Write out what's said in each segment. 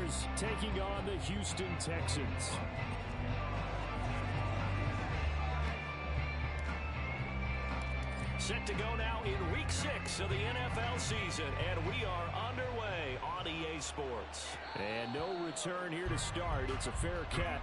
Jaguars taking on the Houston Texans. Set to go now in Week 6 of the NFL season, and we are underway on EA Sports. And no return here to start. It's a fair catch.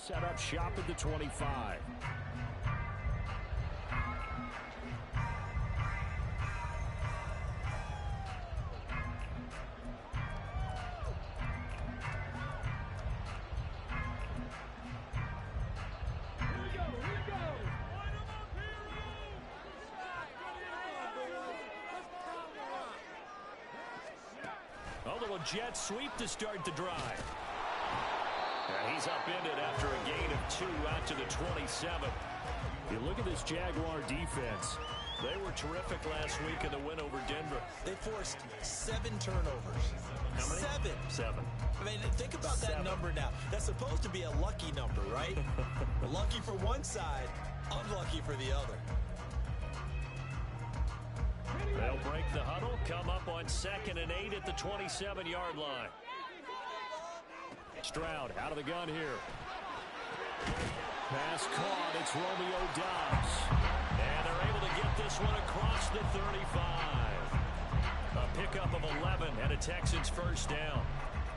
Set up shop at the 25. A little jet sweep to start the drive. And he's upended after a gain of 2 out to the 27. You look at this Jaguar defense. They were terrific last week in the win over Denver. They forced 7 turnovers. How many? 7. I mean, think about that number now. That's supposed to be a lucky number, right? Lucky for one side, unlucky for the other. They'll break the huddle, come up on 2nd and 8 at the 27-yard line. Stroud out of the gun here. Pass caught. It's Romeo Doubs. And they're able to get this one across the 35. A pickup of 11 and a Texans first down.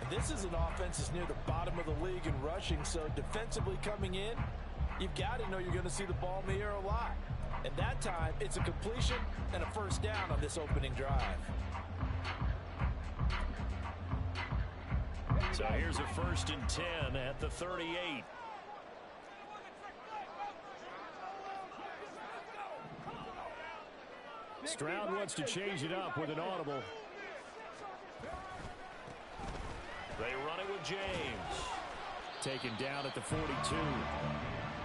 And this is an offense that's near the bottom of the league in rushing, so defensively coming in, you've got to know you're going to see the ball in the air a lot. And that time, it's a completion and a first down on this opening drive. So here's a 1st and 10 at the 38. Stroud wants to change it up with an audible. They run it with James. Taken down at the 42.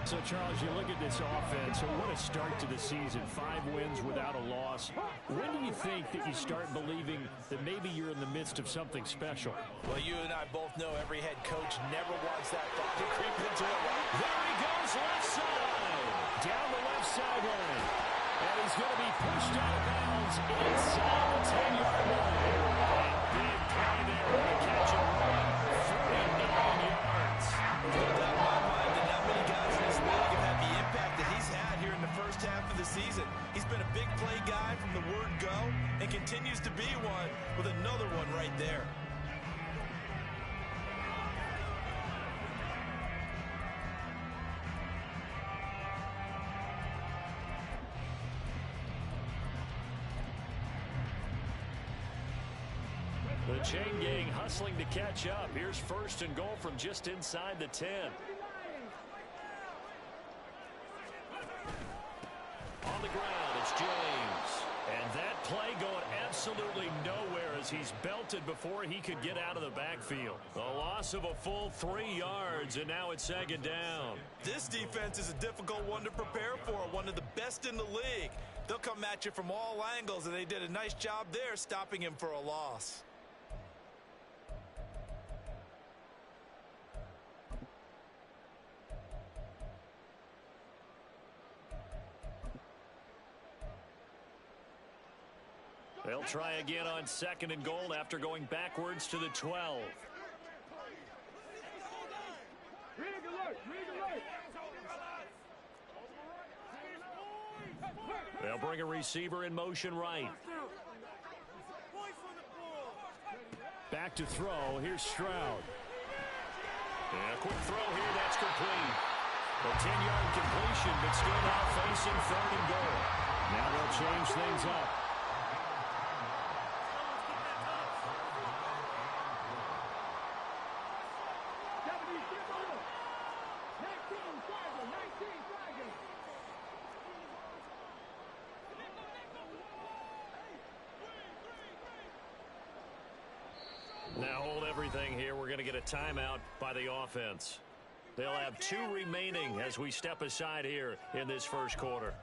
So, Charles, you look at this offense, and what a start to the season. 5 wins without a loss. When do you think that you start believing that maybe you're in the midst of something special? Well, you and I both know every head coach never wants that thought to creep into it. There he goes, left side. Down the left sideline. And he's going to be pushed out of bounds inside the 10-yard line. And big play there on the catch and run. 49 yards. There's no doubt in my mind that not many guys in this league have had the impact that he's had here in the first half of the season. He's been a big play guy from the word go and continues to be one with another one right there. The chain gang hustling to catch up. Here's first and goal from just inside the 10. On the ground, it's James. And that play going absolutely nowhere as he's belted before he could get out of the backfield. A loss of a full 3 yards, and now it's second down. This defense is a difficult one to prepare for, one of the best in the league. They'll come at you from all angles, and they did a nice job there stopping him for a loss. They'll try again on second and goal after going backwards to the 12. They'll bring a receiver in motion right. Back to throw. Here's Stroud. And a quick throw here. That's complete. A 10-yard completion, but still now facing third and goal. Now they'll change things up. Now hold everything here. We're going to get a timeout by the offense. They'll have 2 remaining as we step aside here in this first quarter.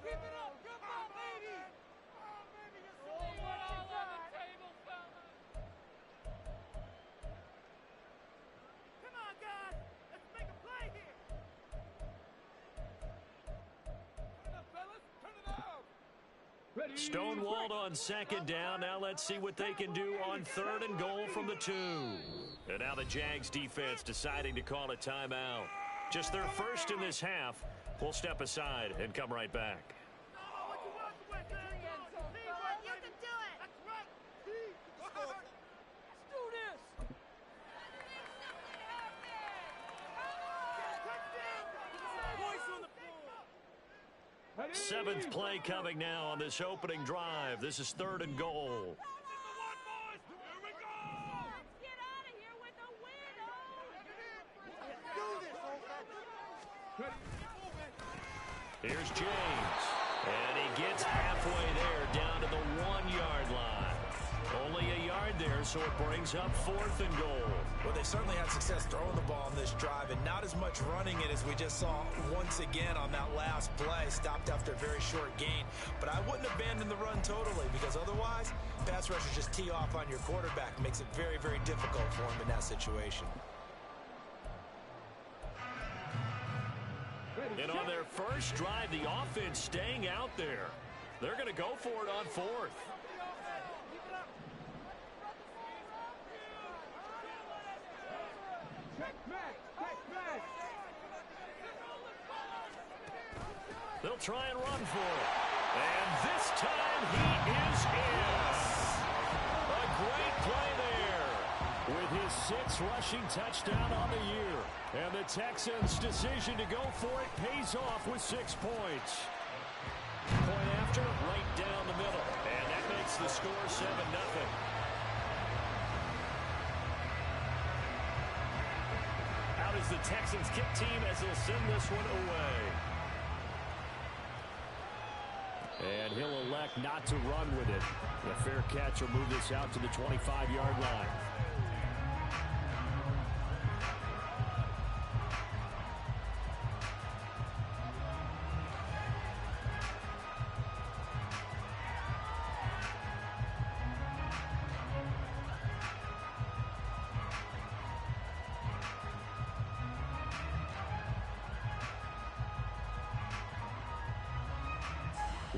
Stonewalled on second down. Now let's see what they can do on third and goal from the 2. And now the Jags defense deciding to call a timeout. Just their first in this half. We'll step aside and come right back. Seventh play coming now on this opening drive. This is third and goal. Here's James. And he gets halfway there down to the 1-yard line. Only a yard there, so it brings up fourth and goal. Well, they certainly had success throwing the ball on this drive and not as much running it as we just saw once again on that last play. Stopped after a very short gain. But I wouldn't abandon the run totally because otherwise, pass rushers just tee off on your quarterback. Makes it very, very difficult for him in that situation. And on their first drive, the offense staying out there. They're going to go for it on fourth. They'll try and run for it. And this time he is in. A great play there with his 6th rushing touchdown on the year. And the Texans' decision to go for it pays off with 6 points. Point after, right down the middle. And that makes the score 7-0. Out is the Texans kick team as they'll send this one away. And he'll elect not to run with it. A fair catch will move this out to the 25-yard line.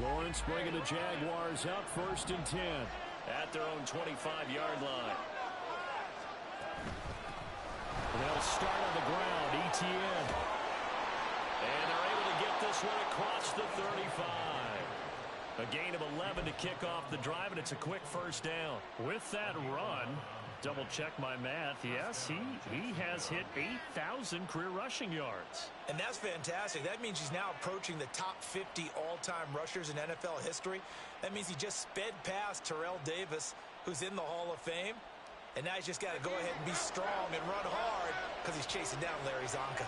Lawrence bringing the Jaguars up 1st and 10. At their own 25-yard line. They'll start on the ground. ETN. And they're able to get this one across the 35. A gain of 11 to kick off the drive, and it's a quick first down. With that run, double check my math. Yes, he has hit 8,000 career rushing yards. And that's fantastic. That means he's now approaching the top 50 all-time rushers in NFL history. That means he just sped past Terrell Davis, who's in the Hall of Fame. And now he's just got to go ahead and be strong and run hard because he's chasing down Larry Zonka.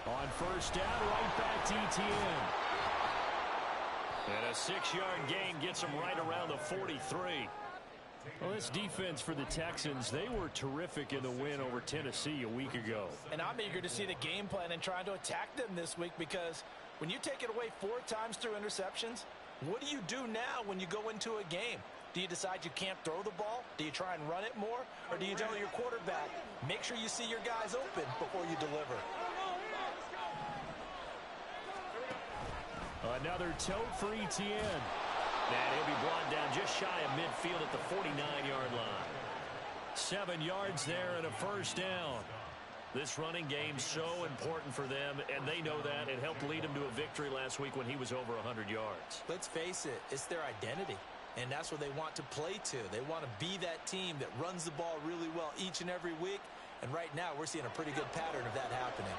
On first down, right back to ETN. And a 6-yard gain gets him right around the 43. Well, this defense for the Texans, they were terrific in the win over Tennessee a week ago. And I'm eager to see the game plan and trying to attack them this week, because when you take it away 4 times through interceptions, what do you do now when you go into a game? Do you decide you can't throw the ball? Do you try and run it more? Or do you tell your quarterback, make sure you see your guys open before you deliver? Another tote for ETN. And he'll be brought down just shy of midfield at the 49-yard line. 7 yards there and a first down. This running game's so important for them, and they know that. It helped lead him to a victory last week when he was over 100 yards. Let's face it, it's their identity. And that's what they want to play to. They want to be that team that runs the ball really well each and every week. And right now, we're seeing a pretty good pattern of that happening.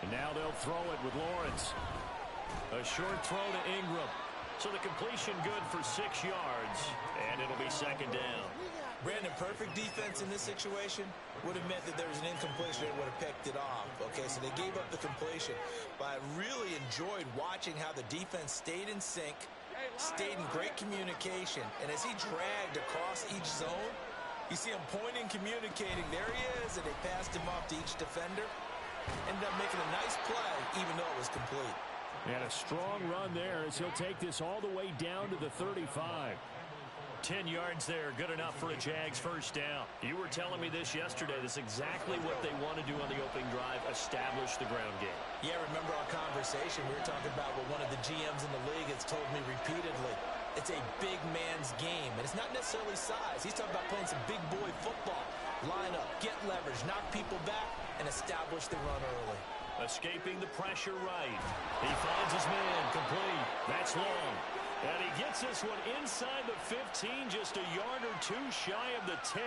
And now they'll throw it with Lawrence. A short throw to Ingram. So the completion good for 6 yards, and it'll be second down. Brandon, perfect defense in this situation would have meant that there was an incompletion that would have picked it off. Okay, so they gave up the completion. But I really enjoyed watching how the defense stayed in sync, stayed in great communication. And as he dragged across each zone, you see him pointing, communicating. There he is, and they passed him off to each defender. Ended up making a nice play, even though it was complete. And a strong run there as he'll take this all the way down to the 35. 10 yards there, good enough for a Jags first down. You were telling me this yesterday. This is exactly what they want to do on the opening drive, establish the ground game. Yeah, remember our conversation? We were talking about what one of the GMs in the league has told me repeatedly. It's a big man's game, and it's not necessarily size. He's talking about playing some big boy football. Line up, get leverage, knock people back, and establish the run early. Escaping the pressure right. He finds his man, complete. That's long. And he gets this one inside the 15, just a yard or two shy of the 10.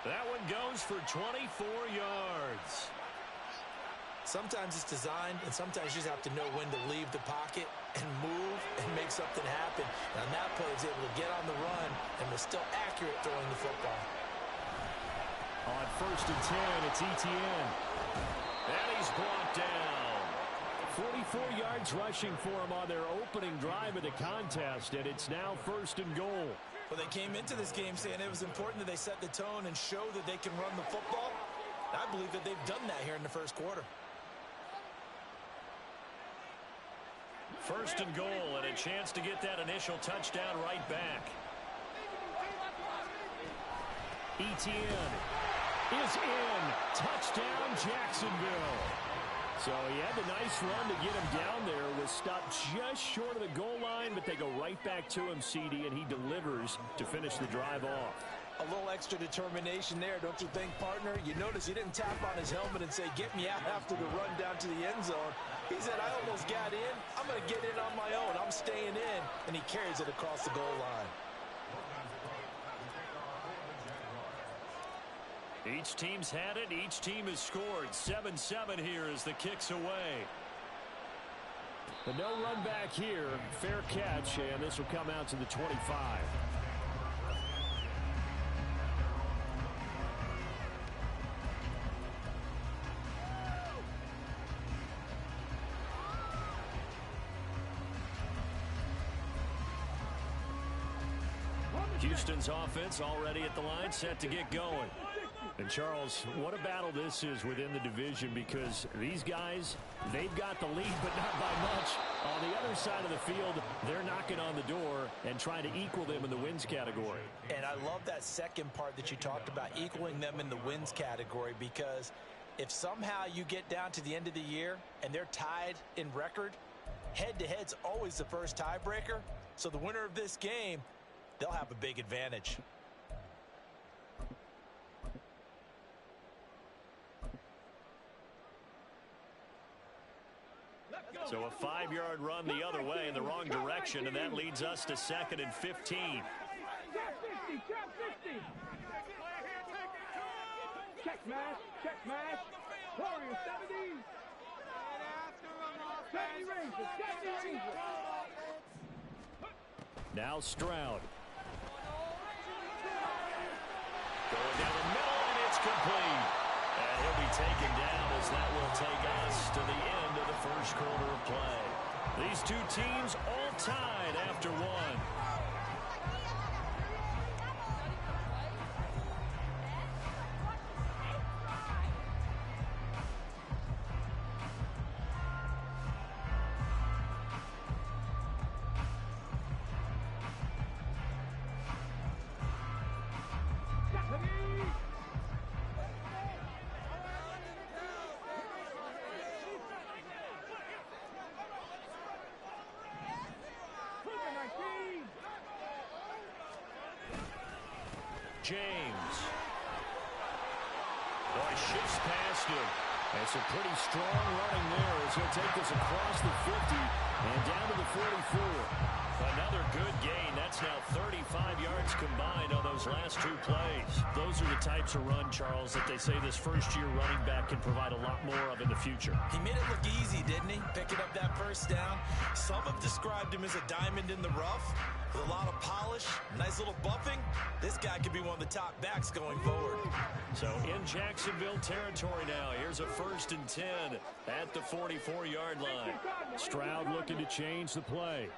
That one goes for 24 yards. Sometimes it's designed, and sometimes you just have to know when to leave the pocket and move and make something happen. And on that play, he was able to get on the run and was still accurate throwing the football. On first and 10, it's ETN. And he's brought down. 44 yards rushing for him on their opening drive of the contest, and it's now first and goal. Well, they came into this game saying it was important that they set the tone and show that they can run the football. I believe that they've done that here in the first quarter. First and goal, and a chance to get that initial touchdown right back. ETN is in. Touchdown, Jacksonville. So he had the nice run to get him down there. Was stopped just short of the goal line, but they go right back to him, CD, and he delivers to finish the drive off. A little extra determination there, don't you think, partner? You notice he didn't tap on his helmet and say, get me out after the run down to the end zone. He said, I almost got in. I'm going to get in on my own. I'm staying in. And he carries it across the goal line. Each team's had it. Each team has scored. 7-7 here as the kick's away. But no run back here. Fair catch, and this will come out to the 25. Houston's offense already at the line, set to get going. And And, Charles, what a battle this is within the division, because these guys, they've got the lead, but not by much. On the other side of the field, they're knocking on the door and trying to equal them in the wins category. And I love that second part that you talked about, equaling them in the wins category, because if somehow you get down to the end of the year and they're tied in record, head-to-head's always the first tiebreaker. So the winner of this game, they'll have a big advantage. So a 5-yard run the other way in the wrong direction, and that leads us to 2nd and 15. Check smash, check smash. Warriors 70. 70 Rangers, 70 Rangers. Now Stroud. Going down the middle, and it's complete. And he'll be taken down as that will take us to the end of the first quarter of play. These two teams all tied after one. James. Boy, shifts past him. That's a pretty strong running there as he'll take this across the 50 and down to the 44. Another good gain. That's now 35 yards combined on those last two plays. Those are the types of run, Charles, that they say this first-year running back can provide a lot more of in the future. He made it look easy, didn't he? Picking up that first down. Some have described him as a diamond in the rough with a lot of polish, nice little buffing. This guy could be one of the top backs going forward. So in Jacksonville territory now, here's a 1st and 10 at the 44-yard line. Stroud looking to change the play.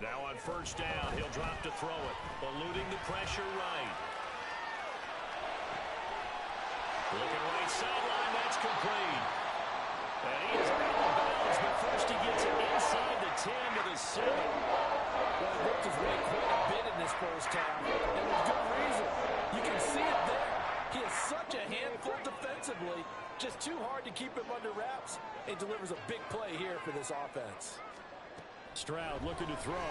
Now on 1st down, he'll drop to throw it, eluding the pressure right. Looking right sideline, that's complete. And he is out of bounds, but first he gets it inside the 10 to the 7. Well, he worked his way quite a bit in this first half, and with good reason. You can see it there. He is such a handful defensively, just too hard to keep him under wraps, and delivers a big play here for this offense. Stroud looking to throw.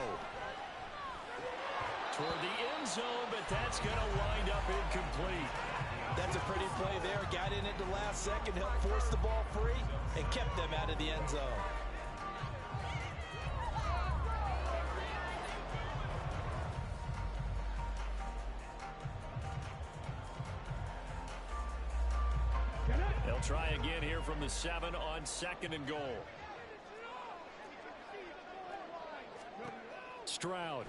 Toward the end zone, but that's going to wind up incomplete. That's a pretty play there. Got in at the last second, helped force the ball free, and kept them out of the end zone. They'll try again here from the 7 on 2nd and goal. Stroud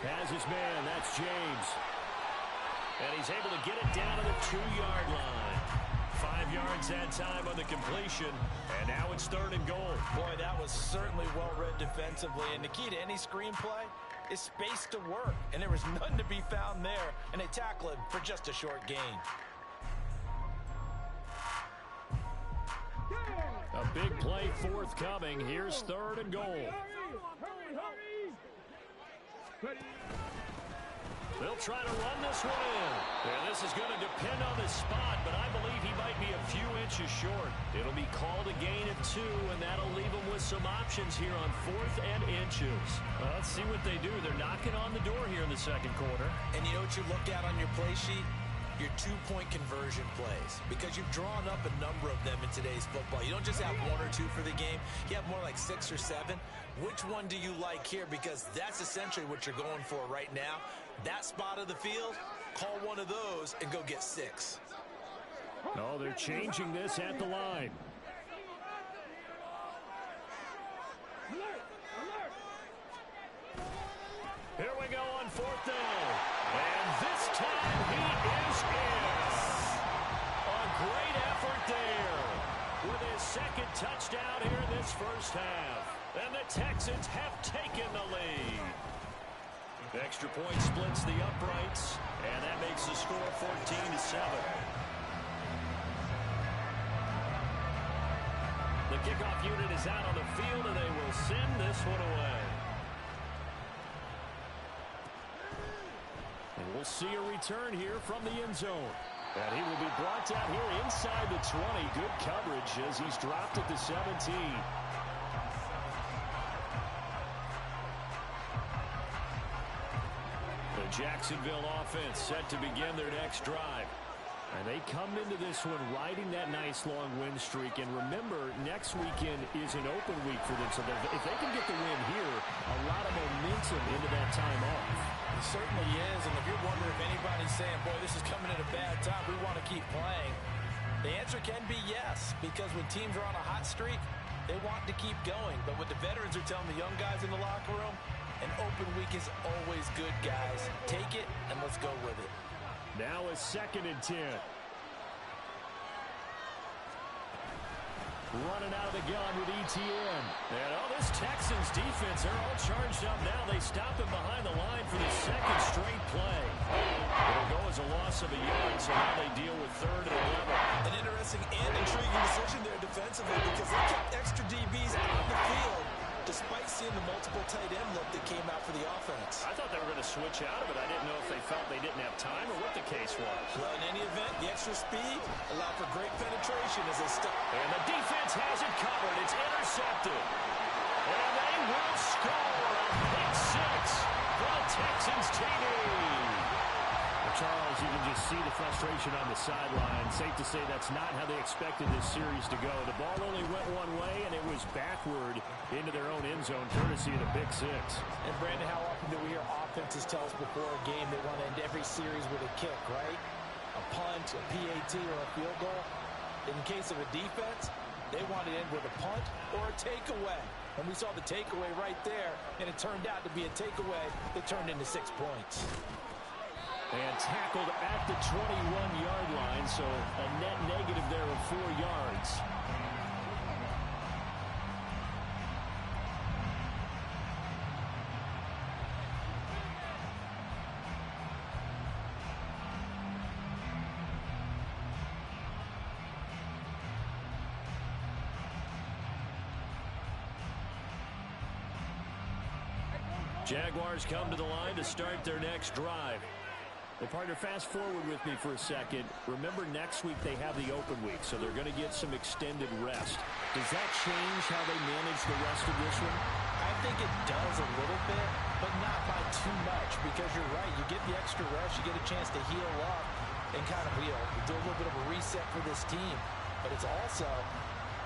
has his man. That's James. And he's able to get it down to the 2-yard line. 5 yards that time on the completion. And now it's 3rd and goal. Boy, that was certainly well-read defensively. And the key to any screenplay is space to work. And there was none to be found there. And they tackle it for just a short gain. A big play forthcoming. Here's 3rd and goal. They'll try to run this one in. And this is going to depend on the spot, but I believe he might be a few inches short. It'll be called a gain of 2, and that'll leave him with some options here on 4th and inches. Well, let's see what they do. They're knocking on the door here in the 2nd quarter. And you know what you look at on your play sheet? Your 2-point conversion plays, because you've drawn up a number of them in today's football. You don't just have 1 or 2 for the game. You have more like 6 or 7. Which one do you like here? Because that's essentially what you're going for right now. That spot of the field, call one of those and go get 6. Oh, they're changing this at the line. Here we go on 4th down. And this time he is in. A great effort there. his second touchdown here in this first half. And the Texans have taken the lead. Extra point splits the uprights, and that makes the score 14-7. The kickoff unit is out on the field, and they will send this one away. And we'll see a return here from the end zone. And he will be brought down here inside the 20. Good coverage as he's dropped at the 17. The Jacksonville offense set to begin their next drive. And they come into this one riding that nice long win streak. And remember, next weekend is an open week for them. So if they can get the win here, a lot of momentum into that time off. It certainly is. And if you're wondering if anybody's saying, boy, this is coming at a bad time, we want to keep playing, the answer can be yes. Because when teams are on a hot streak, they want to keep going. But what the veterans are telling the young guys in the locker room, an open week is always good, guys. Take it, and let's go with it. Now a 2nd and 10. Running out of the gun with ETN. And this Texans defense, they're all charged up now. They stop him behind the line for the second straight play. It'll go as a loss of a yard, so now they deal with 3rd and 11. An interesting and intriguing decision there defensively because they kept extra DBs on the field despite seeing the multiple tight end look that came out for the offense. I thought they were going to switch out of it. I didn't know if they felt they didn't have time or what the case was. Well, in any event, the extra speed allowed for great penetration as they stuck. And the defense has it covered. It's intercepted. And they will score a pick 6 for the Texans TD. Charles, you can just see the frustration on the sideline. Safe to say that's not how they expected this series to go. The ball only went one way, and it was backward into their own end zone, courtesy of the pick 6. And, Brandon, how often do we hear offenses tell us before a game they want to end every series with a kick, right? A punt, a PAT, or a field goal. In the case of a defense, they want to end with a punt or a takeaway. And we saw the takeaway right there, and it turned out to be a takeaway that turned into 6 points. And tackled at the 21-yard line, so a net negative there of 4 yards. Jaguars come to the line to start their next drive. Well, partner, fast forward with me for a second. Remember, next week they have the open week, so they're going to get some extended rest. Does that change how they manage the rest of this one? I think it does a little bit, but not by too much, because you're right. You get the extra rest, you get a chance to heal up and kind of do a little bit of a reset for this team. But it's also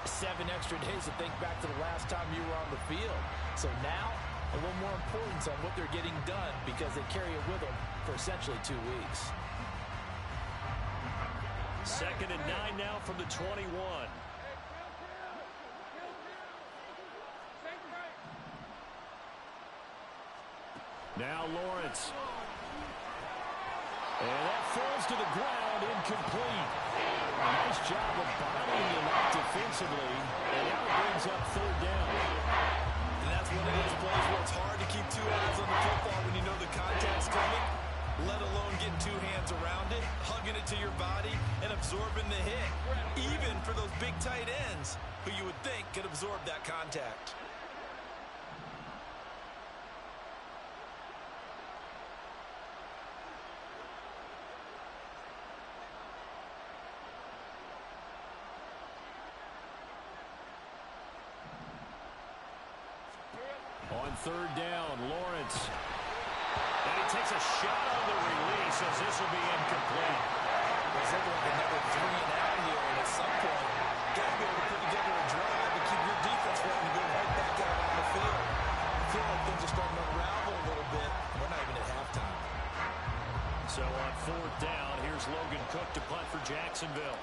7 extra days to think back to the last time you were on the field. So now, a little more importance on what they're getting done because they carry it with them for essentially 2 weeks. 2nd and 9 now from the 21. Now Lawrence. And that falls to the ground, incomplete. Nice job of bottling him up defensively, and now it brings up 3rd down. And that's one of those plays where it's hard to keep 2 eyes on the football when you know the contact's coming, let alone getting 2 hands around it, hugging it to your body, and absorbing the hit. Even for those big tight ends who you would think could absorb that contact. On 3rd down, Lawrence. And he takes a shot on the release as this will be incomplete. It's looking like another 3 and out here, and at some point, you got to be able to put together a drive to keep your defense ready to go right back out on the field. I feel like things are starting to unravel a little bit. We're not even at halftime. So on 4th down, here's Logan Cook to punt for Jacksonville.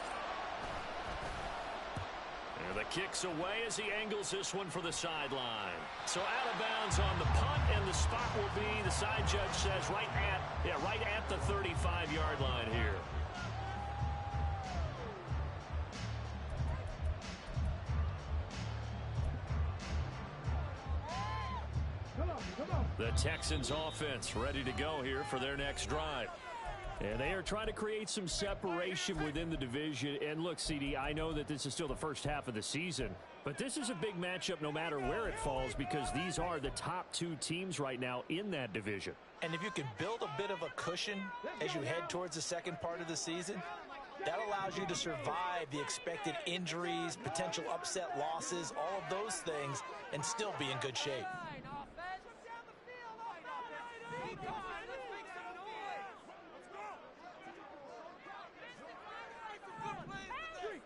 And the kick's away as he angles this one for the sideline. So out of bounds on the punt, and the spot will be, the side judge says, right at the 35-yard line here. The Texans offense ready to go here for their next drive. And they are trying to create some separation within the division. And look, CD, I know that this is still the first half of the season, but this is a big matchup no matter where it falls because these are the top two teams right now in that division. And if you can build a bit of a cushion as you head towards the second part of the season, that allows you to survive the expected injuries, potential upset losses, all of those things, and still be in good shape.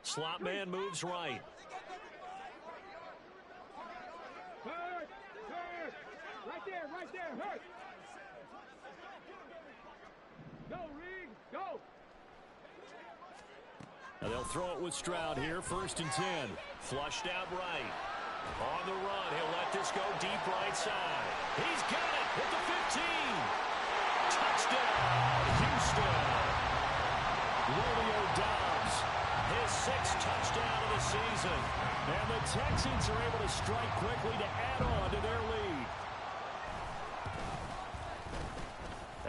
Slot man moves right. Hurt! Hurt! Right there, hurt! Go, Reed, go! Now they'll throw it with Stroud here, 1st and 10. Flushed out right. On the run, he'll let this go deep right side. He's got it at the 15. Touchdown, Houston. Romeo Doubs, His 6th touchdown of the season. and the Texans are able to strike quickly to add on to their lead.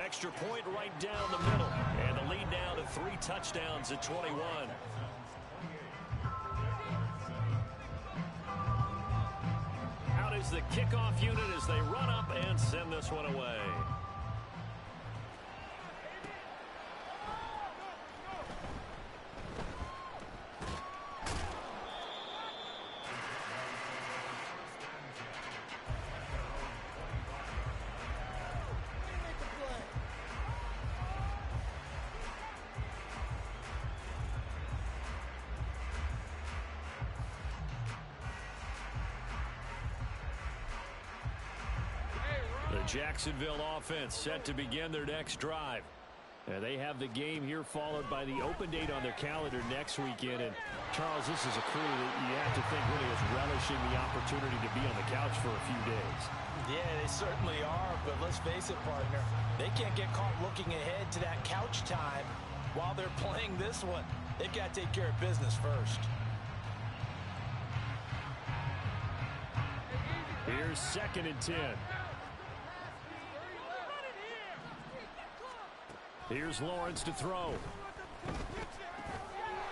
Extra point right down the middle. And the lead now to 3 touchdowns at 21. Out is the kickoff unit as they run up and send this one away. The Jacksonville offense set to begin their next drive. They have the game here followed by the open date on their calendar next weekend. And, Charles, this is a crew that you have to think really is relishing the opportunity to be on the couch for a few days. Yeah, they certainly are, but let's face it, partner. They can't get caught looking ahead to that couch time while they're playing this one. They've got to take care of business first. Here's 2nd and 10. Here's Lawrence to throw.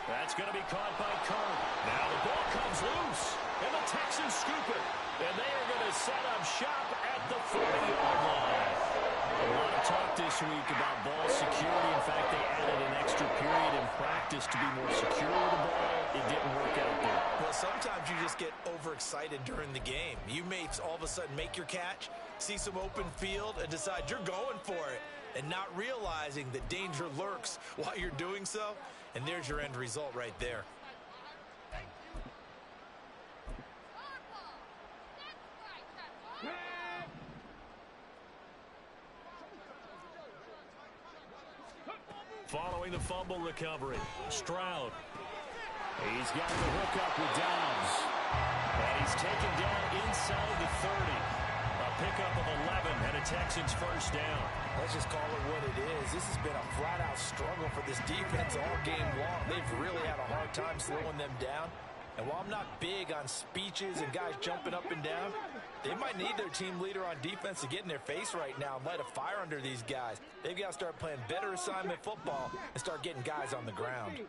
That's going to be caught by Kirk. Now the ball comes loose, and the Texans scoop it. And they are going to set up shop at the 40-yard line. A lot of talk this week about ball security. In fact, they added an extra period in practice to be more secure with the ball. It didn't work out there. Well, sometimes you just get overexcited during the game. You may all of a sudden make your catch, see some open field, and decide you're going for it, and not realizing that danger lurks while you're doing so. And there's your end result right there. Following the fumble recovery, Stroud. He's got the hook up with Doubs. And he's taken down inside the 30. A pickup of 11 and a Texans first down. Let's just call it what it is. This has been a flat-out struggle for this defense all game long. They've really had a hard time slowing them down. And while I'm not big on speeches and guys jumping up and down, they might need their team leader on defense to get in their face right now and light a fire under these guys. They've got to start playing better assignment football and start getting guys on the ground.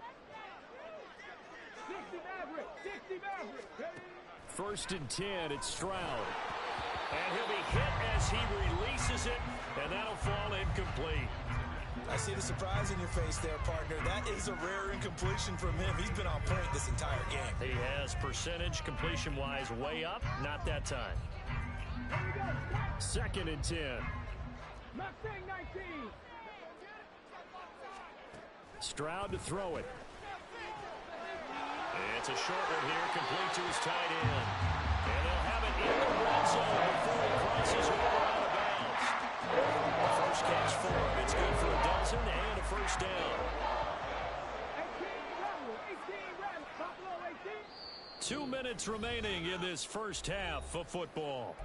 1st and 10, it's Stroud. And he'll be hit as he releases it, and that'll fall incomplete. I see the surprise in your face there, partner. That is a rare incompletion from him. He's been on point this entire game. He has percentage completion-wise way up, not that time. 2nd and 10. Mustang 19. Stroud to throw it. It's a short one here, complete to his tight end. And they'll have it in the red zone before he crosses over out of bounds. The first catch for him. It's good for a dozen and a first down. 2 minutes remaining in this first half of football.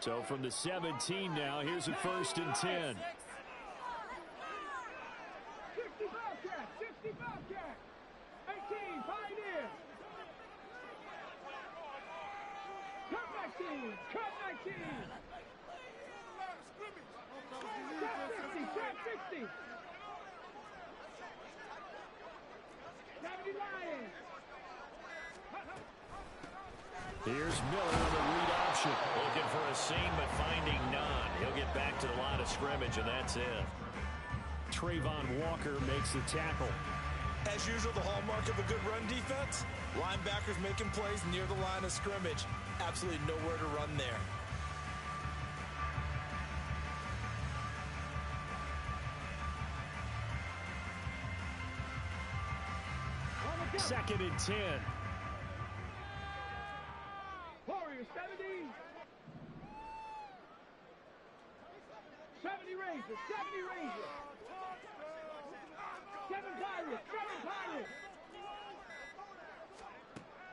So from the 17 now, here's a 1st and 10. 65 catch, Cut 19. Trap 60. Trap 60. 70 Lions. Here's Miller on the read option. Looking for a seam, but finding none. He'll get back to the line of scrimmage, and that's it. Trayvon Walker makes the tackle. As usual, the hallmark of a good run defense, linebackers making plays near the line of scrimmage. Absolutely nowhere to run there. Second and 10. Warriors 70. 70 Rangers. 70 Rangers. 7 Pirates. 7 Pirates.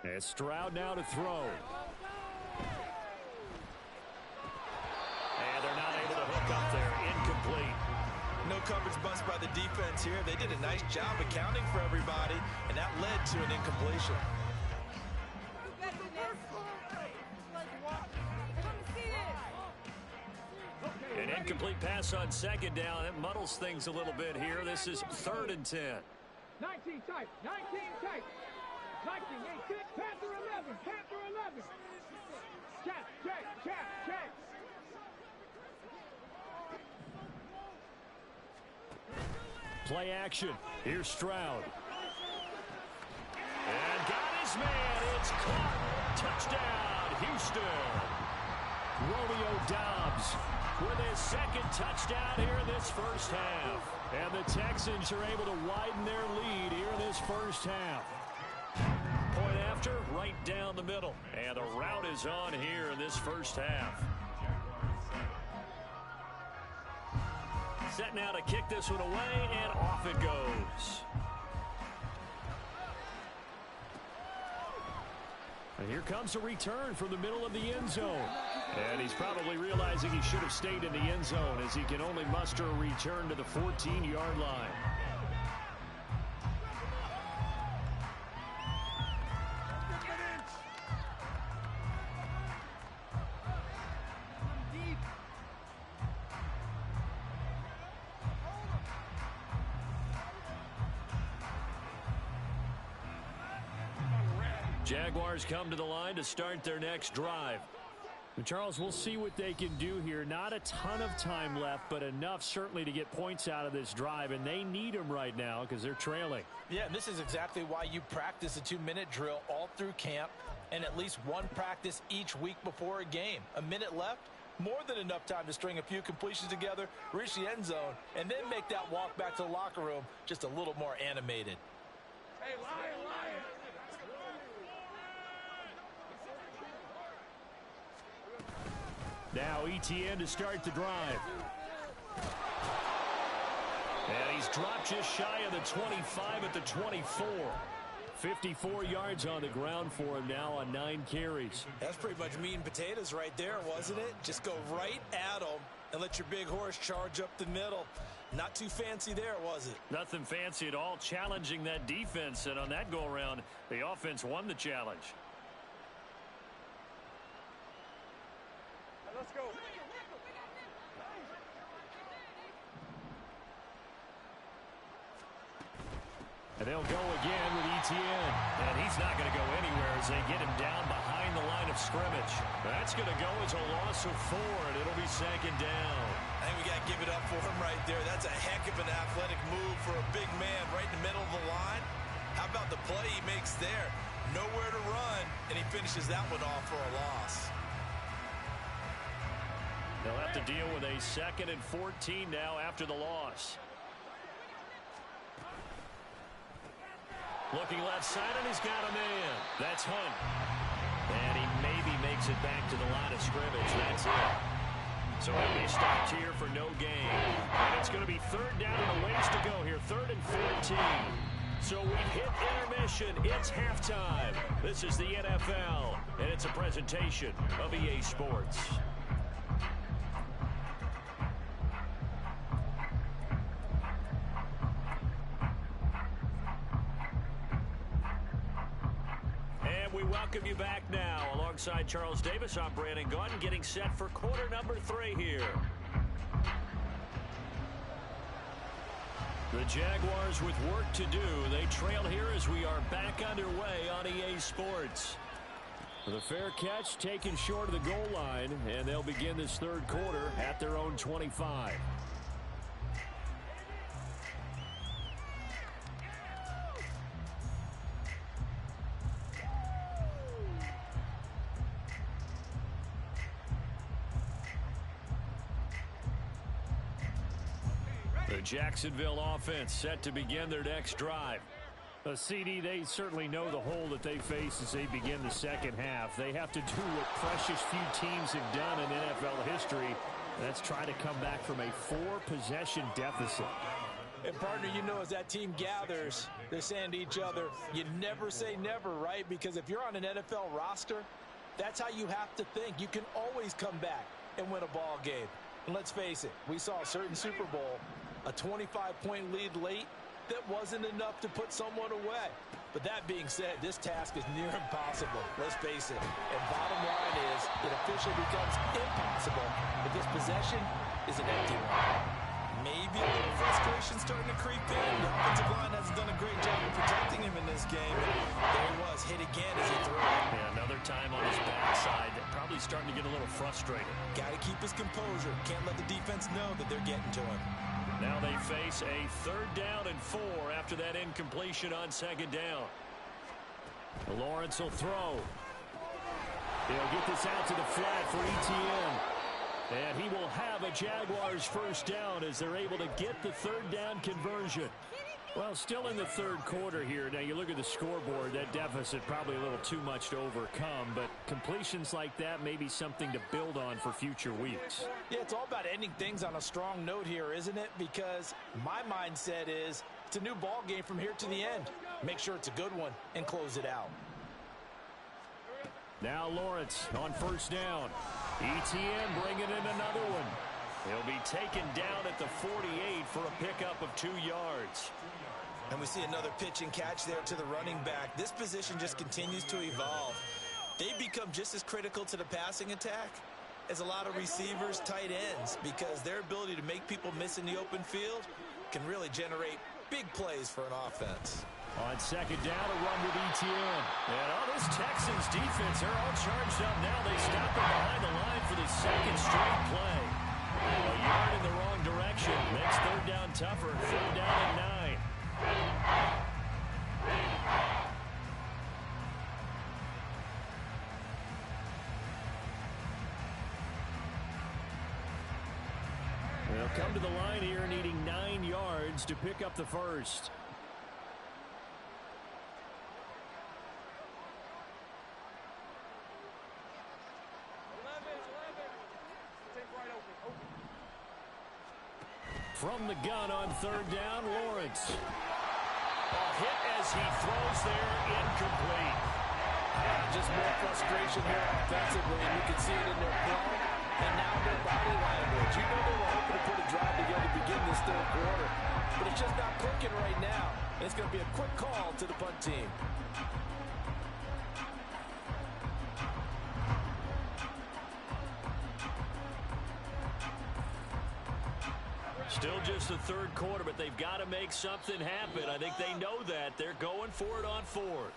And Stroud now to throw. And they're not able to hook up there. Incomplete. No coverage bust by the defense here. They did a nice job accounting for everybody, and that led to an incompletion. An incomplete pass on second down. It muddles things a little bit here. This is 3rd and 10. 19 tight. 19 tight. 19, 18. Panther 11. Panther 11. Check, check, check, check. Play action. Here's Stroud. And got his man. It's caught. Touchdown, Houston. Romeo Doubs With his second touchdown here in this first half. And the Texans are able to widen their lead here in this first half. Point after, right down the middle. And the route is on here in this first half. Set now to kick this one away, and off it goes. And here comes a return from the middle of the end zone. And he's probably realizing he should have stayed in the end zone as he can only muster a return to the 14-yard line. Jaguars come to the line to start their next drive. And Charles, we'll see what they can do here. Not a ton of time left, but enough certainly to get points out of this drive, and they need them right now because they're trailing. Yeah, and this is exactly why you practice a 2-minute drill all through camp and at least one practice each week before a game. A minute left, more than enough time to string a few completions together, reach the end zone, and then make that walk back to the locker room just a little more animated. Hey, Lion, Lion. Now ETN to start the drive. And he's dropped just shy of the 25 at the 24. 54 yards on the ground for him now on 9 carries. That's pretty much meat and potatoes right there, wasn't it? Just go right at them and let your big horse charge up the middle. Not too fancy there, was it? Nothing fancy at all, challenging that defense. And on that go-around, the offense won the challenge. Let's go. And they'll go again with ETN. And he's not going to go anywhere as they get him down behind the line of scrimmage. That's going to go as a loss of 4, and it'll be second down. I think we got to give it up for him right there. That's a heck of an athletic move for a big man right in the middle of the line. How about the play he makes there? Nowhere to run, and he finishes that one off for a loss. They'll have to deal with a 2nd and 14 now after the loss. Looking left side, and he's got a man. That's Hunt. And he maybe makes it back to the line of scrimmage. That's it. So he'll be stopped here for no gain. And it's going to be 3rd down and a ways to go here. 3rd and 14. So we've hit intermission. It's halftime. This is the NFL, and it's a presentation of EA Sports. We welcome you back now. Alongside Charles Davis, I'm Brandon Gaudin, getting set for quarter number 3 here. The Jaguars with work to do. They trail here as we are back underway on EA Sports. The fair catch taken short of the goal line, and they'll begin this third quarter at their own 25. The Jacksonville offense set to begin their next drive. CD, they certainly know the hole that they face as they begin the second half. They have to do what precious few teams have done in NFL history. That's try to come back from a 4-possession deficit. And, partner, you know, as that team gathers, they're saying to each other, you never say never, right? Because if you're on an NFL roster, that's how you have to think. You can always come back and win a ball game. And let's face it, we saw a certain Super Bowl, a 25-point lead late, that wasn't enough to put someone away. But that being said, this task is near impossible. Let's face it. And bottom line is, it officially becomes impossible if this possession is an empty one. Maybe a little frustration starting to creep in. The offensive line hasn't done a great job of protecting him in this game. And there he was, hit again as he threw it. Yeah, another time on his backside. Probably starting to get a little frustrated. Got to keep his composure. Can't let the defense know that they're getting to him. Now they face a 3rd down and 4 after that incompletion on 2nd down. Lawrence will throw. He'll get this out to the flat for Etienne. And he will have a Jaguars 1st down as they're able to get the 3rd down conversion. Well, still in the third quarter here. Now, you look at the scoreboard, that deficit probably a little too much to overcome, but completions like that may be something to build on for future weeks. Yeah, it's all about ending things on a strong note here, isn't it? Because my mindset is it's a new ball game from here to the end. Make sure it's a good one and close it out. Now Lawrence on 1st down. Etienne bringing in another one. He'll be taken down at the 48 for a pickup of 2 yards. And we see another pitch and catch there to the running back. This position just continues to evolve. They become just as critical to the passing attack as a lot of receivers, tight ends, because their ability to make people miss in the open field can really generate big plays for an offense. On 2nd down, a run with Etienne. And all this Texans defense, they're all charged up now. They stop him behind the line for the 2nd straight play. A yard in the wrong direction. Makes 3rd down tougher. 3rd down and 9. They'll come to the line here needing 9 yards to pick up the 1st. From the gun on 3rd down, Lawrence. A hit as he throws there, incomplete. Just more frustration here offensively, and you can see it in their play and now their body language. You know they were hoping to put a drive together to begin this third quarter, but it's just not clicking right now. And it's going to be a quick call to the punt team. Still just the third quarter, but they've got to make something happen. I think they know that. They're going for it on 4th.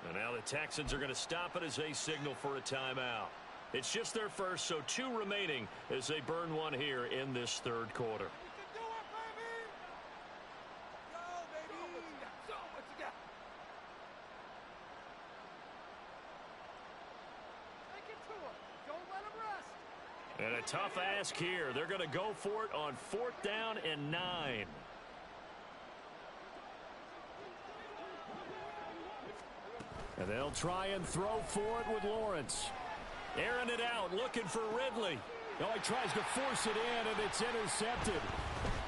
And now the Texans are going to stop it as they signal for a timeout. It's just their first, so 2 remaining as they burn one here in this third quarter. And a tough ask here. They're going to go for it on 4th down and 9. And they'll try and throw for it with Lawrence. Airing it out, looking for Ridley. Oh, he tries to force it in, and it's intercepted.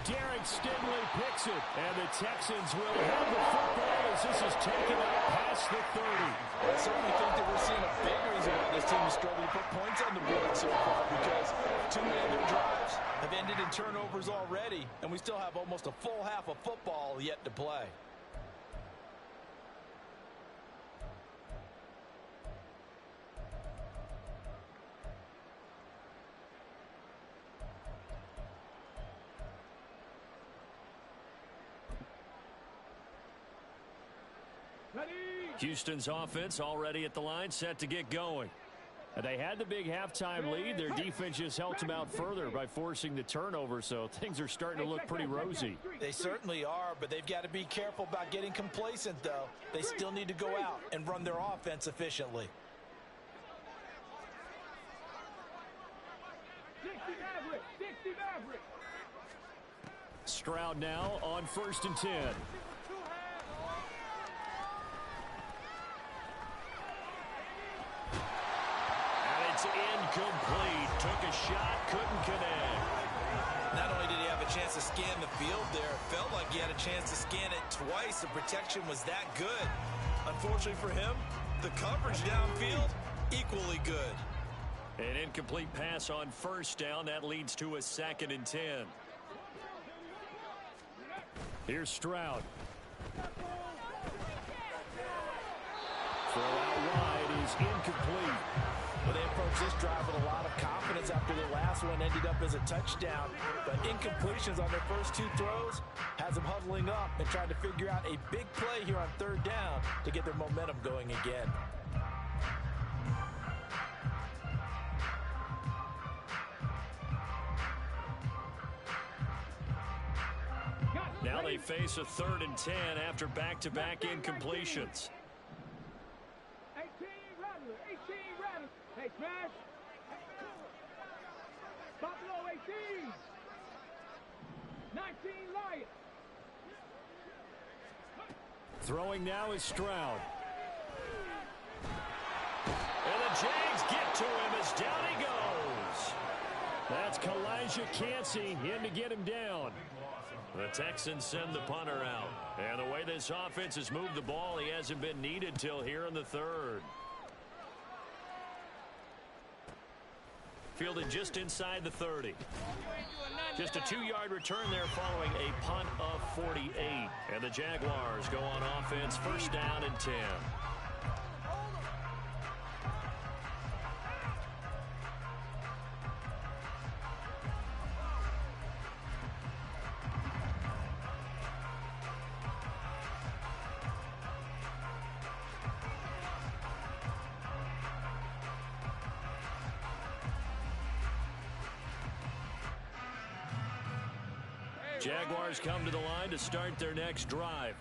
Derek Stingley picks it, and the Texans will have the football as this is taken out past the 30. I certainly think that we're seeing a big reason why this team is struggling to put points on the board so far, because 2 of their drives have ended in turnovers already, and we still have almost a full half of football yet to play. Houston's offense already at the line, set to get going. They had the big halftime lead. Their defense just helped them out further by forcing the turnover, so things are starting to look pretty rosy. They certainly are, but they've got to be careful about getting complacent, though. They still need to go out and run their offense efficiently. 60 Maverick. Stroud now on 1st and 10. It's incomplete. Took a shot, couldn't connect. Not only did he have a chance to scan the field there, it felt like he had a chance to scan it twice. The protection was that good. Unfortunately for him, the coverage downfield, equally good. An incomplete pass on 1st down. That leads to a 2nd and 10. Here's Stroud. Throw out wide is incomplete. Well, they approached this drive with a lot of confidence after their last one ended up as a touchdown. But incompletions on their first 2 throws has them huddling up and trying to figure out a big play here on 3rd down to get their momentum going again. Now they face a 3rd and 10 after back-to-back incompletions. 18 Rattler. Hey, smash. Buffalo 18. 19 Lions. Throwing now is Stroud. And the Jags get to him as down he goes. That's Kalijah Cansey in to get him down. The Texans send the punter out. And the way this offense has moved the ball, he hasn't been needed till here in the 3rd. Fielded just inside the 30. Just a 2-yard return there following a punt of 48. And the Jaguars go on offense, 1st down and 10. Jaguars come to the line to start their next drive.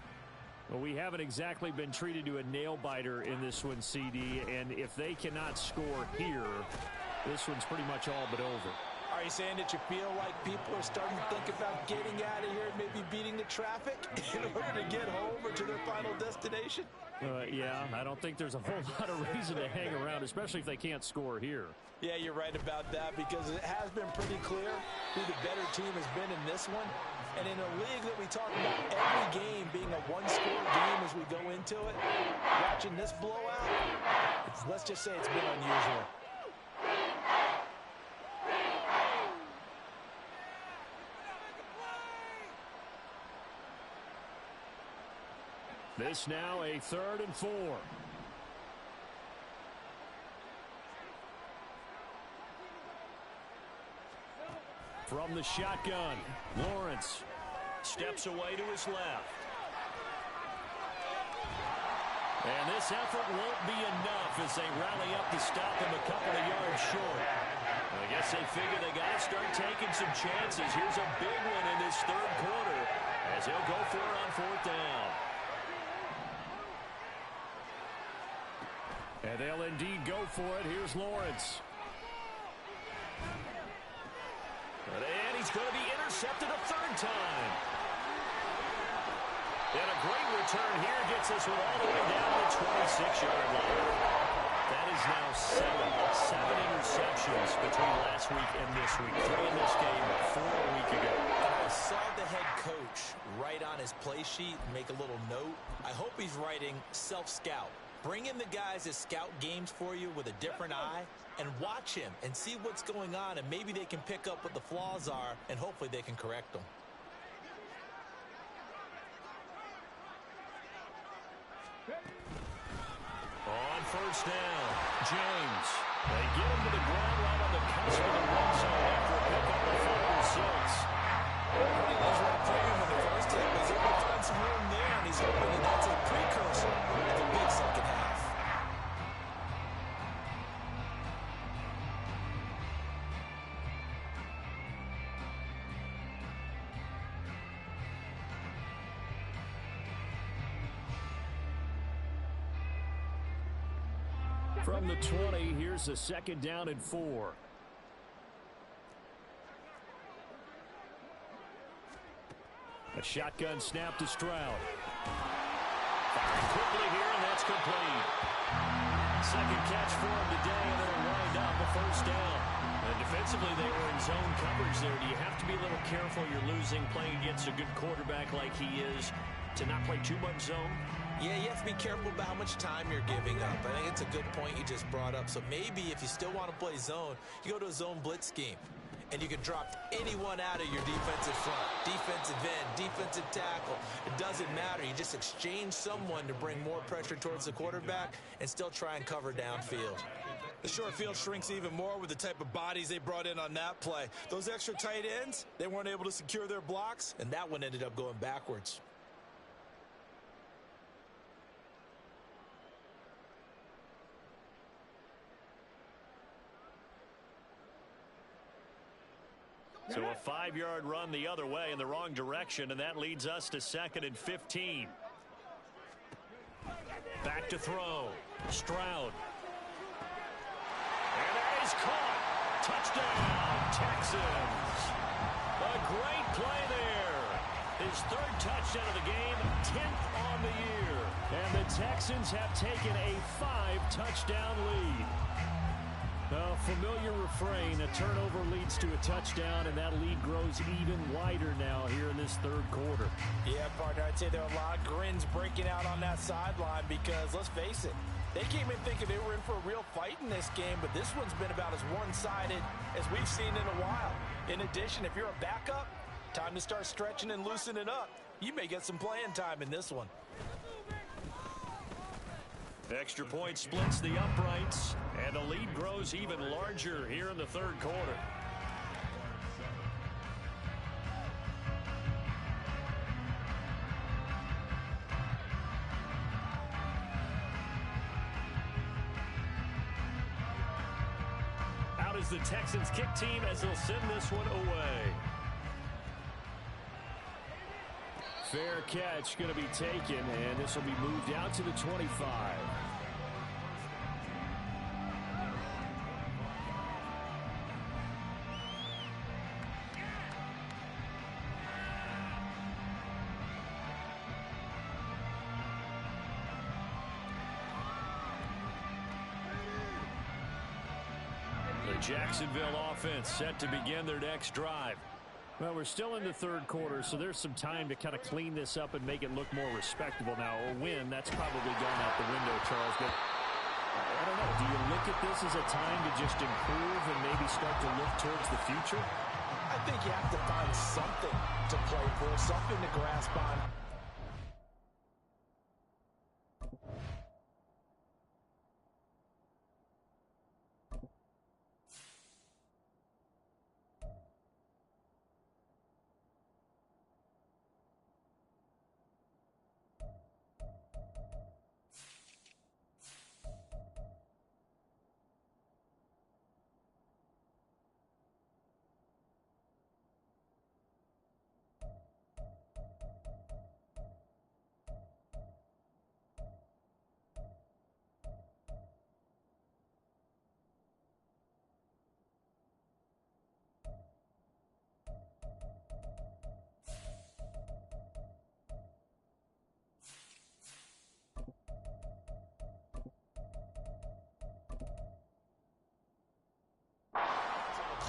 Well, we haven't exactly been treated to a nail-biter in this one, CD, and if they cannot score here, this one's pretty much all but over. Are you saying that you feel like people are starting to think about getting out of here and maybe beating the traffic in order to get home or to their final destination? Yeah, I don't think there's a whole lot of reason to hang around, especially if they can't score here. Yeah, you're right about that because it has been pretty clear who the better team has been in this one. And in a league that we talk about every game being a one-score game as we go into it, watching this blowout, let's just say it's been unusual. This now a 3rd and 4. From the shotgun, Lawrence steps away to his left. And this effort won't be enough as they rally up to stop him a couple of yards short. I guess they figure they got to start taking some chances. Here's a big one in this 3rd quarter as he'll go for it on 4th down. And they'll indeed go for it. Here's Lawrence. And he's going to be intercepted a 3rd time. And a great return here gets us all the way down to the 26-yard line. That is now seven interceptions between last week and this week. 3 in this game, 4 a week ago. I saw the head coach write on his play sheet, make a little note. I hope he's writing self-scout. Bring in the guys that scout games for you with a different eye and watch him and see what's going on, and maybe they can pick up what the flaws are, and hopefully they can correct them. On 1st down, James. They get him to the ground right on the cusp of the red zone after a pickup of 5 or 6. What he was right premium in the first take was able to find some room there, and he's hoping that that's a precursor From the 20, here's a 2nd down and 4. A shotgun snap to Stroud. Firing quickly here, and that's complete. 2nd catch for him today, and it'll wind up a 1st down. And defensively, they were in zone coverage there. Do you have to be a little careful? You're losing, playing against a good quarterback like he is, to not play too much zone? Yeah, you have to be careful about how much time you're giving up. I think it's a good point you just brought up. So maybe if you still want to play zone, you go to a zone blitz scheme. And you can drop anyone out of your defensive front. Defensive end, defensive tackle. It doesn't matter. You just exchange someone to bring more pressure towards the quarterback and still try and cover downfield. The short field shrinks even more with the type of bodies they brought in on that play. Those extra tight ends, they weren't able to secure their blocks, and that one ended up going backwards. So a 5-yard run the other way in the wrong direction, and that leads us to 2nd and 15. Back to throw. Stroud. And that is caught. Touchdown, Texans. A great play there. His 3rd touchdown of the game, 10th on the year. And the Texans have taken a 5-touchdown lead. A familiar refrain, a turnover leads to a touchdown, and that lead grows even wider now here in this 3rd quarter. Yeah, partner, I'd say there are a lot of grins breaking out on that sideline because, let's face it, they came in thinking they were in for a real fight in this game, but this one's been about as one-sided as we've seen in a while. In addition, if you're a backup, time to start stretching and loosening up. You may get some playing time in this one. Extra point splits the uprights, and the lead grows even larger here in the 3rd quarter. Out is the Texans kick team as they'll send this one away. Fair catch going to be taken, and this will be moved out to the 25. The Jacksonville offense set to begin their next drive. Well, we're still in the 3rd quarter, so there's some time to kind of clean this up and make it look more respectable. Now, a win, that's probably gone out the window, Charles. But I don't know. Do you look at this as a time to just improve and maybe start to look towards the future? I think you have to find something to play for, something to grasp on.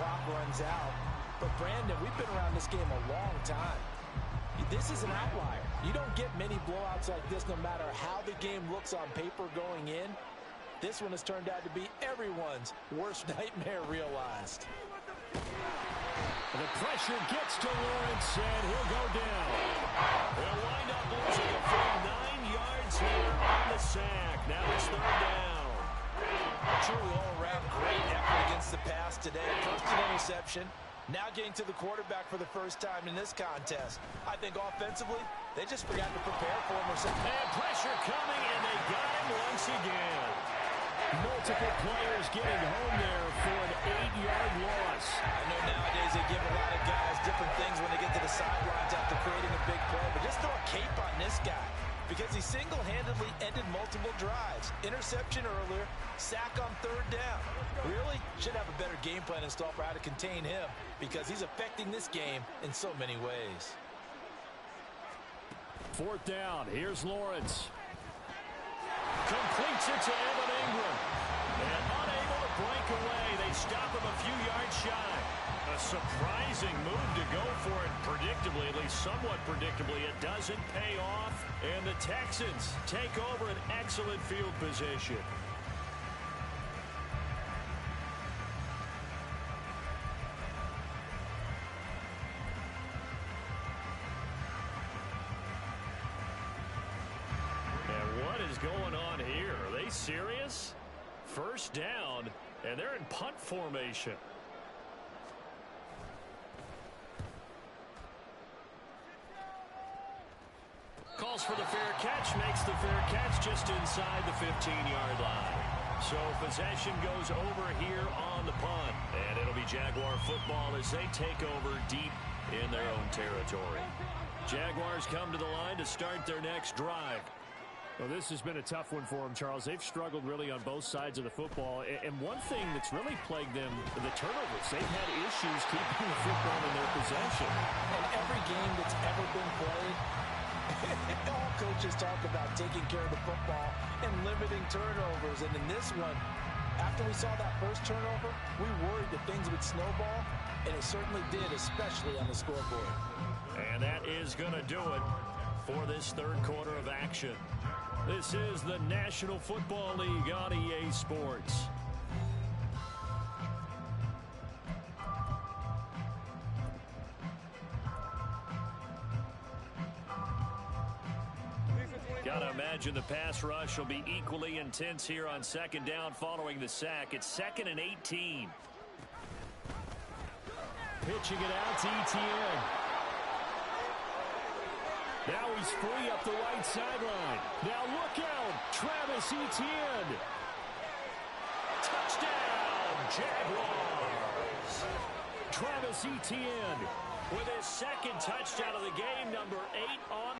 Clock runs out. But Brandon, we've been around this game a long time. This is an outlier. You don't get many blowouts like this no matter how the game looks on paper going in. This one has turned out to be everyone's worst nightmare realized. The pressure gets to Lawrence, and he'll go down. They'll wind up losing a full 9 yards here on the sack. Now it's 3rd down. Truly all-around great effort against the pass today. First an interception, now getting to the quarterback for the first time in this contest. I think offensively, they just forgot to prepare for him or something. And pressure coming, and they got him once again. Multiple players getting home there for an 8-yard loss. I know nowadays they give a lot of guys different things when they get to the sidelines after creating a big play, but just throw a cape on this guy. because he single-handedly ended multiple drives. Interception earlier, sack on third down. Really should have a better game plan installed for how to contain him because he's affecting this game in so many ways. Fourth down. Here's Lawrence. Completes it to Evan Ingram. And unable to break away. They stop him a few yards shy. A surprising move to go for it predictably, at least somewhat predictably. It doesn't pay off. And the Texans take over an excellent field position. Going on here? Are they serious? First down, and they're in punt formation. Calls for the fair catch, makes the fair catch just inside the 15-yard line. So possession goes over here on the punt, and it'll be Jaguar football as they take over deep in their own territory. Jaguars come to the line to start their next drive. Well, this has been a tough one for them, Charles. They've struggled really on both sides of the football. And one thing that's really plagued them, the turnovers. They've had issues keeping the football in their possession. And every game that's ever been played, all coaches talk about taking care of the football and limiting turnovers. And in this one, after we saw that first turnover, we worried that things would snowball, and it certainly did, especially on the scoreboard. And that is going to do it for this third quarter of action. This is the National Football League on EA Sports. Gotta imagine the pass rush will be equally intense here on second down following the sack. It's 2nd and 18. Pitching it out to Etienne. Now he's free up the right sideline. Now look out, Travis Etienne. Touchdown, Jaguars. Travis Etienne with his second touchdown of the game, number 8 on